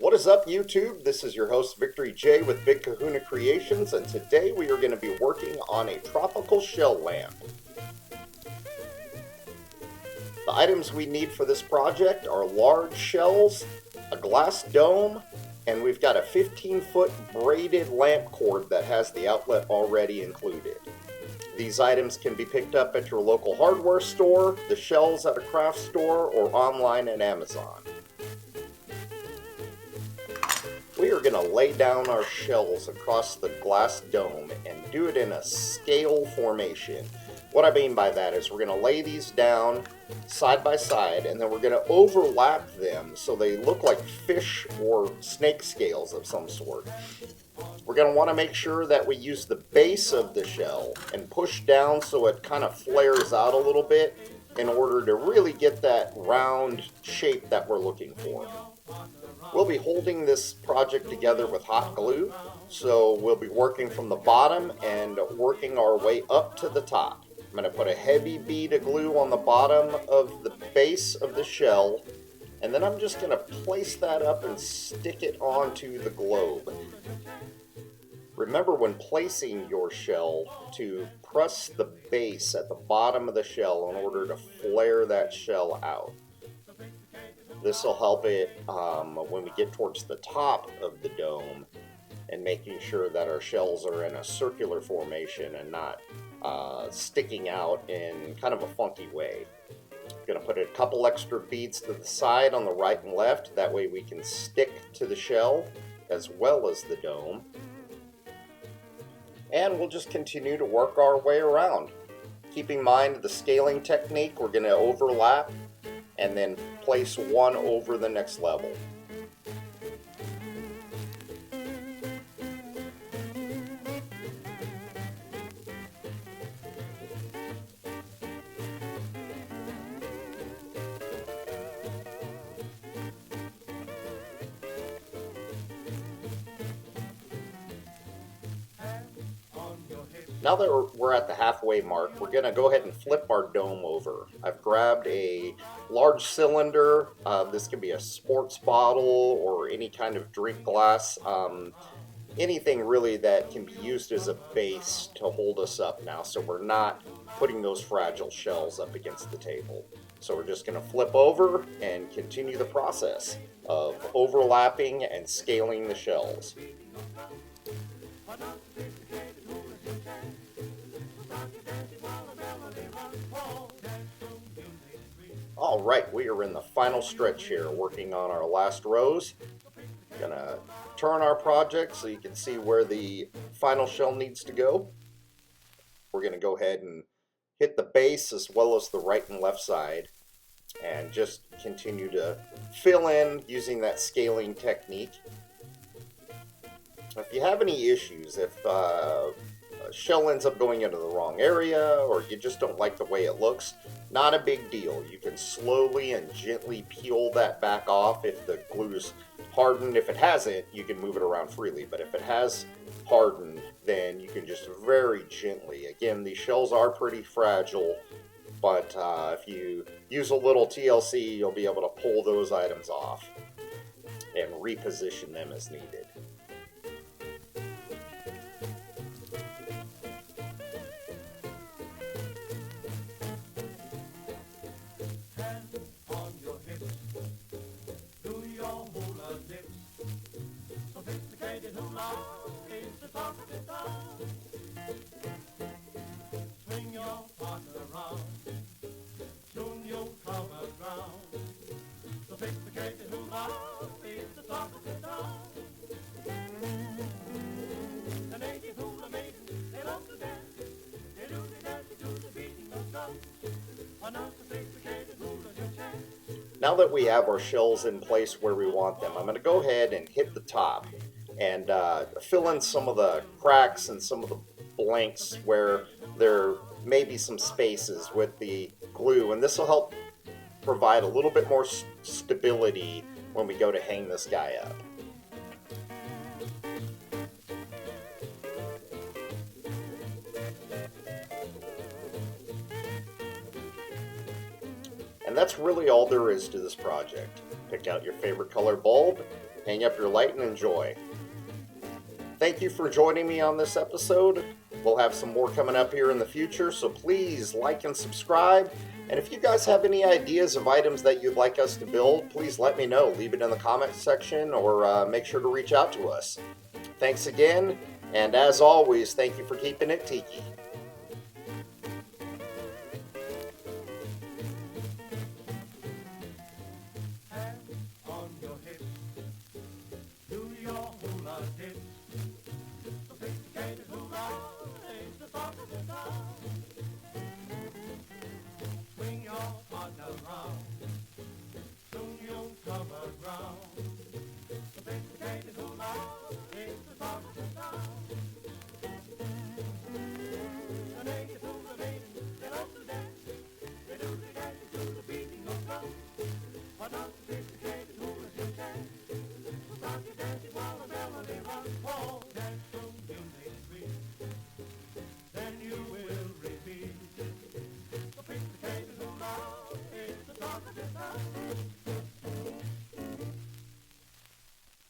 What is up, YouTube? This is your host, Victory J with Big Kahuna Creations, and today we are going to be working on a tropical shell lamp. The items we need for this project are large shells, a glass dome, and we've got a 15-foot braided lamp cord that has the outlet already included. These items can be picked up at your local hardware store, the shells at a craft store, or online at Amazon. We are going to lay down our shells across the glass dome and do it in a scale formation. What I mean by that is we're going to lay these down side by side, and then we're going to overlap them so they look like fish or snake scales of some sort. We're going to want to make sure that we use the base of the shell and push down so it kind of flares out a little bit in order to really get that round shape that we're looking for. We'll be holding this project together with hot glue, so we'll be working from the bottom and working our way up to the top. I'm going to put a heavy bead of glue on the bottom of the base of the shell, and then I'm just going to place that up and stick it onto the globe. Remember, when placing your shell, to press the base at the bottom of the shell in order to flare that shell out. This will help it when we get towards the top of the dome and making sure that our shells are in a circular formation and not sticking out in kind of a funky way. I'm going to put a couple extra beads to the side on the right and left. That way we can stick to the shell as well as the dome. And we'll just continue to work our way around. Keep in mind the scaling technique. We're going to overlap and then place one over the next level. Now that we're at the halfway mark, we're going to go ahead and flip our dome over. I've grabbed a large cylinder. This can be a sports bottle or any kind of drink glass. Anything really that can be used as a base to hold us up now, so we're not putting those fragile shells up against the table. So we're just going to flip over and continue the process of overlapping and scaling the shells. Alright, we are in the final stretch here, working on our last rows. Gonna turn our project so you can see where the final shell needs to go. We're gonna go ahead and hit the base as well as the right and left side and just continue to fill in using that scaling technique. If you have any issues, if a shell ends up going into the wrong area or you just don't like the way it looks, not a big deal. You can slowly and gently peel that back off if the glue's hardened. If it hasn't, you can move it around freely, but if it has hardened, then you can just very gently, again, these shells are pretty fragile, but if you use a little TLC, you'll be able to pull those items off and reposition them as needed. Now that we have our shells in place where we want them, I'm going to go ahead and hit the top and fill in some of the cracks and some of the blanks where there may be some spaces with the glue, and this will help provide a little bit more stability when we go to hang this guy up. And that's really all there is to this project. Pick out your favorite color bulb, hang up your light, and enjoy. Thank you for joining me on this episode. We'll have some more coming up here in the future, so please like and subscribe. And if you guys have any ideas of items that you'd like us to build, please let me know. Leave it in the comments section or make sure to reach out to us. Thanks again, and as always, thank you for keeping it tiki. Swing your partner round, soon you'll come around. Sophisticated hula is the song of the town. The ladies who the maidens, they love to dance. They do the dance to the beating of drums. But not sophisticated hulas you can. So start your dancing while the melody runs. Oh, dance to music sweet, then you will repeat. Sophisticated hula is the talk of the town.